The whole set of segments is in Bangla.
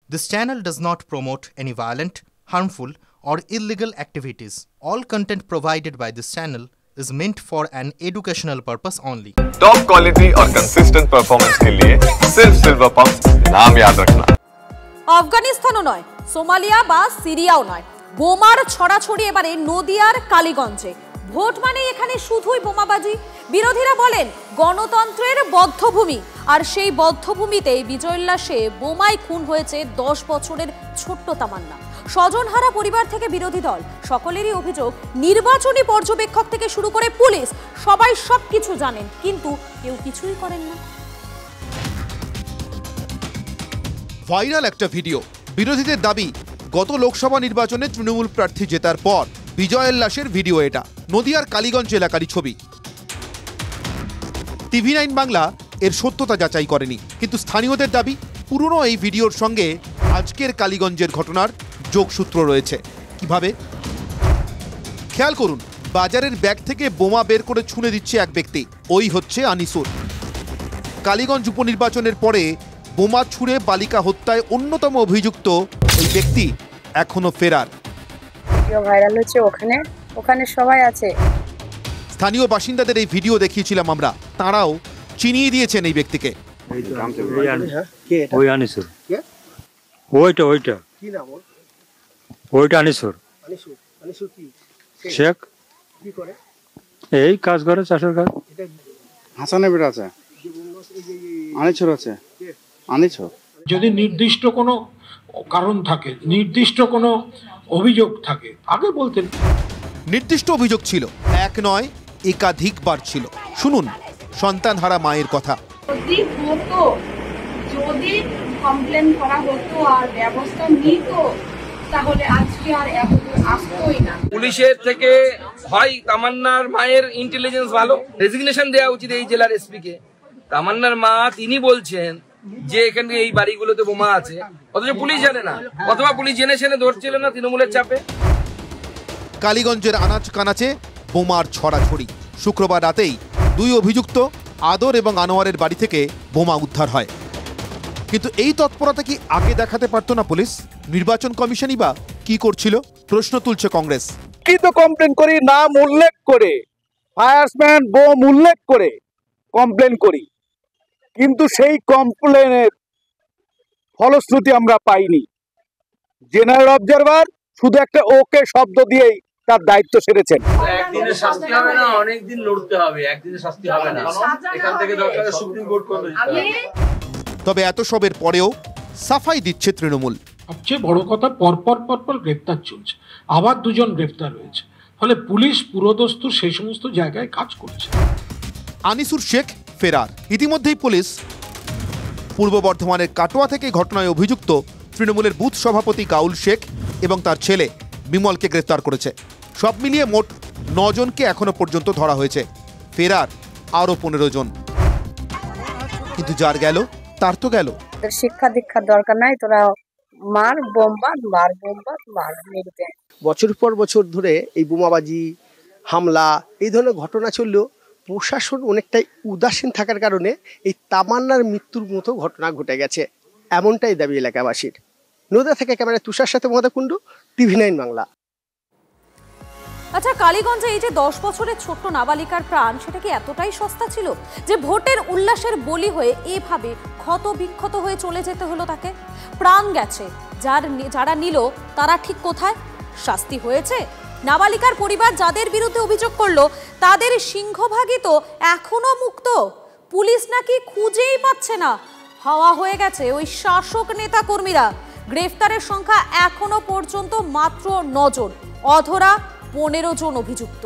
This channel does not promote any violent, harmful, or illegal activities. All content provided by this channel is meant for an educational purpose only. Top quality और कंसिस्टेंट परफॉर्मेंस के लिए सिर्फ सिल्वर पंप्स नाम याद रखना। আফগানিস্তানও নয়, সোমালিয়া বা সিরিয়াও নয়, বোমার ছড়াছড়ি এবারে নদিয়ার কালীগঞ্জে। ভোট মানে এখানে শুধুই বোমাবাজি। বিরোধীরা বলেন গণতন্ত্রের বদ্ধভূমি, আর সেই বদ্ধভূমিতেই বিজয়োল্লাসে বোমায় খুন হয়েছে 10 বছরের ছোট্ট তামান্না। স্বজনহারা পরিবার থেকে বিরোধী দল, সকলেরই অভিযোগ নির্বাচনী পর্যবেক্ষক থেকে শুরু করে পুলিশ সবাই সবকিছু জানেন, কিন্তু কেউ কিছুই করেন না। ভাইরাল একটা ভিডিও, বিরোধীদের দাবি গত লোকসভা নির্বাচনে তৃণমূল প্রার্থী জেতার পর বিজয়োল্লাসের ভিডিও। এটা নদিয়ার কালীগঞ্জ এলাকারই ছবি। TV9 বাংলা এর সত্যতা যাচাই করেনি, কিন্তু স্থানীয়দের দাবি পুরনো এই ভিডিওর সঙ্গে আজকের কালীগঞ্জের ঘটনার যোগসূত্র রয়েছে। কিভাবে? খেয়াল করুন, বাজারের ব্যাগ থেকে বোমা বের করে ছুঁড়ে দিচ্ছে এক ব্যক্তি। ওই হচ্ছে আনিসুর। কালীগঞ্জ উপনির্বাচনের পরে বোমা ছুঁড়ে বালিকা হত্যায় অন্যতম অভিযুক্ত ওই ব্যক্তি এখনো ফেরার। ভাইরাল হচ্ছে, ওখানে সবাই আছে। স্থানীয় বাসিন্দাদের এই ভিডিও দেখিয়েছিলাম আমরা, তাঁরাও চিনিয়ে দিয়েছেন এই ব্যক্তিকে। এই কাজ করে, চাষের কাজ। হাসানের বেটা আছে, আনিছর আছে, আনিছর। যদি নির্দিষ্ট কোনো কারণ থাকে, নির্দিষ্ট কোনো অভিযোগ থাকে, আগে বলতেন। নির্দিষ্ট অভিযোগ ছিল, এক নয় একাধিকবার ছিল। শুনুন সন্তানহারা মায়ের কথা। যদি কমপ্লেন করা হতো আর ব্যবস্থা নিত, তাহলে আজকে আর আসতোই না। পুলিশের থেকে হয় তামান্নার মায়ের ইন্টেলিজেন্স ভালো, রেজিগনেশন দেওয়া উচিত এই জেলার এসপি কে। তামান্নার মা তিনি বলছেন যে এখানে এই বাড়িগুলোতে বোমা আছে, অথচ পুলিশ জানে না, অথবা পুলিশ জেনে শুনে ধরছিল না তৃণমূলের চাপে। কালীগঞ্জের আনাচ কানাচে বোমার ছড়াছড়ি। শুক্রবার রাতেই দুই অভিযুক্ত আদর এবং আনোয়ারের বাড়ি থেকে বোমা উদ্ধার হয়। কিন্তু এই তৎপরতা কি আগে দেখাতে পারতো না পুলিশ? নির্বাচন কমিশনই বা কি করছিল? প্রশ্ন তুলছে কংগ্রেস। কি তো কমপ্লেন করি, নাম উল্লেখ করে, ফায়ারম্যান বোম উল্লেখ করে কমপ্লেন করি, কিন্তু সেই কমপ্লেনের ফলশ্রুতি আমরা পাইনি। জেনারেল অবজারভার শুধু একটা ওকে শব্দ দিয়েই তার দায়িত্ব সেরেছেন। একদিনে শাস্তি হবে না, অনেকদিন লড়তে হবে, একদিনে শাস্তি হবে না। এখান থেকে দরকার সুপ্রিম কোর্ট করবে। তবে এত সবের পরেও সাফাই দিচ্ছে তৃণমূল। সবচেয়ে বড় কথা, পরপর গ্রেফতার চলছে, আবার দুজন গ্রেফতার হয়েছে, ফলে পুলিশ পুরোদস্তুর সেই সমস্ত জায়গায় কাজ করছে। আনিসুর শেখ ফেরার। ইতিমধ্যেই পুলিশ পূর্ব বর্ধমানের কাটোয়া থেকে ঘটনায় অভিযুক্ত তৃণমূলের বুথ সভাপতি গাউল শেখ এবং তার ছেলে বিমলকে গ্রেফতার করেছে। সব মিলিয়ে মোট 9 জনকে এখনো পর্যন্ত ধরা হয়েছে। ফেরার আরো 15 জন। কিন্তু যার গেল তার তো গেল। শিক্ষা দীক্ষার দরকার নাই, তোরা মার বোমবাদ, মার মেরুতে। বছর পর বছর ধরে এই বোমাবাজি, হামলা, এই ধরনের ঘটনা চললেও প্রশাসন অনেকটাই উদাসীন থাকার কারণে এই তামান্নার মৃত্যুর মতো ঘটনা ঘটে গেছে, এমনটাই দাবি এলাকাবাসীর। নদিয়া থেকে ক্যামেরায় তুষার সাথে মমতা কুণ্ডু, TV9 বাংলা। আচ্ছা, কালীগঞ্জে এই যে 10 বছরের ছোট্ট নাবালিকার প্রাণ, সেটা কি এতটাই সস্তা ছিল যে ভোটের উল্লাসের বলি হয়ে এভাবে ক্ষত বিক্ষত হয়ে চলে যেতে হলো তাকে? প্রাণ গেছে, যারা নিল তারা ঠিক কোথায়? শাস্তি হয়েছে? নাবালিকার পরিবার যাদের বিরুদ্ধে অভিযোগ করলো তাদের সিংহভাগই তো এখনো মুক্ত। পুলিশ নাকি খুঁজেই পাচ্ছে না। হাওয়া হয়ে গেছে ওই শাসক নেতা কর্মীরা। গ্রেফতারের সংখ্যা এখনো পর্যন্ত মাত্র 9 জন, অধরা 15 জন অভিযুক্ত।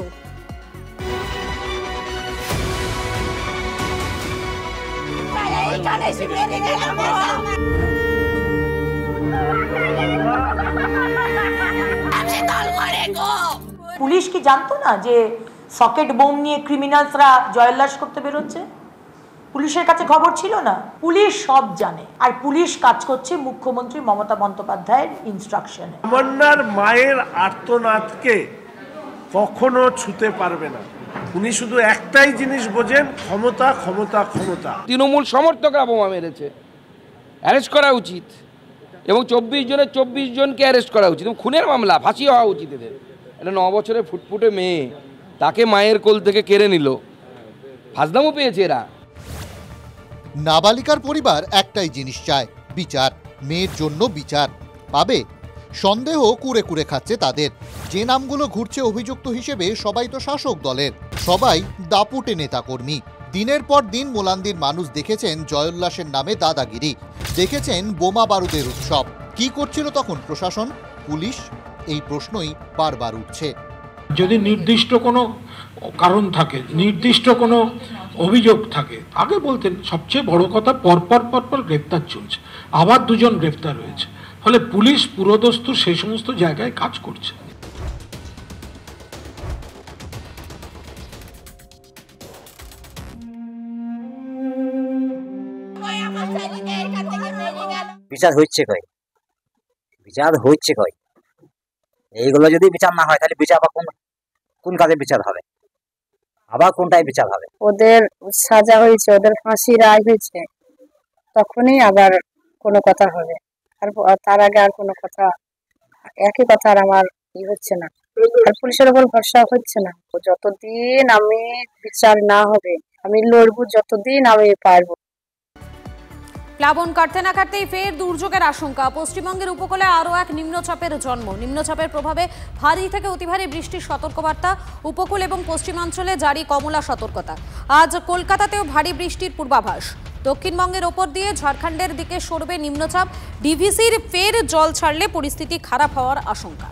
পুলিশ কি জানতো না যে সকেট বোম নিয়ে ক্রিমিনালসরা জয়োল্লাস করতে বেরোচ্ছে? পুলিশের কাছে খবর ছিল না? পুলিশ সব জানে, আর পুলিশ কাজ করছে মুখ্যমন্ত্রী মমতা বন্দ্যোপাধ্যায়ের ইনস্ট্রাকশনে। তামান্নার মায়ের আর্তনাদকে কখনো ছুতে পারবে না। উনি শুধু একটাই জিনিস বোঝেন, ক্ষমতা ক্ষমতা ক্ষমতা। তৃণমূল সমর্থকরা বোমা মেরেছে, অ্যারেস্ট করা উচিত। এবং 24 জনের 24 জনকে অ্যারেস্ট করা উচিত এবং খুনের মামলা, ফাঁসি হওয়া উচিত এদের। এটা 9 বছরের ফুটফুটে মেয়ে, তাকে মায়ের কোল থেকে কেড়ে নিল, ফাজলামও পেয়েছে এরা। নাবালিকার পরিবার একটাই জিনিস চায়, বিচার। মেয়ের জন্য বিচার পাবে? সন্দেহ কুরে কুরে খাচ্ছে তাদের। যে নামগুলো ঘুরছে অভিযুক্ত হিসেবে, সবাই তো শাসক দলের, সবাই দাপুটে নেতাকর্মী। দিনের পর দিন মোলান্দির মানুষ দেখেছেন জয়োল্লাসের নামে দাদাগিরি, দেখেছেন বোমা বারুদের উৎসব। কি করছিল তখন প্রশাসন, পুলিশ? এই প্রশ্নই বারবার উঠছে। যদি নির্দিষ্ট কোনো কারণ থাকে, নির্দিষ্ট কোনো অভিযোগ থাকে, আগে বলতেন। সবচেয়ে বড় কথা, পরপর গ্রেপ্তার চলছে, আবার 2 জন গ্রেপ্তার হয়েছে। ফলে পুলিশ পুরোদস্তুর সেই সমস্ত জায়গায় কাজ করছে। বিচার হচ্ছে কই? বিচার হচ্ছে কই? এইগুলো যদি বিচার না হয় তাহলে বিচার আবার কোন কাজে বিচার হবে? আবার কোনটাই বিচার হবে? ওদের সাজা হয়েছে, ওদের ফাঁসি রায় হয়েছে, তখনই আবার কোনো কথা হবে। আর তার আগে আর কোনো কথা, একই কথা আর আমার হচ্ছে না। আর পুলিশের উপর ভরসা হচ্ছে না। যতদিন আমি বিচার না হবে আমি লড়বো, যতদিন আমি পারবো। প্লাবন কাটতে না কাটতেই ফের দুর্যোগের আশঙ্কা। পশ্চিমবঙ্গের উপকূলে আরও এক নিম্নচাপের জন্ম। নিম্নচাপের প্রভাবে ভারী থেকে অতি ভারী বৃষ্টির সতর্কবার্তা। উপকূল এবং পশ্চিমাঞ্চলে জারি কমলা সতর্কতা। আজ কলকাতাতেও ভারী বৃষ্টির পূর্বাভাস। দক্ষিণবঙ্গের ওপর দিয়ে ঝাড়খণ্ডের দিকে সরবে নিম্নচাপ। ডিভিসির ফের জল ছাড়লে পরিস্থিতি খারাপ হওয়ার আশঙ্কা।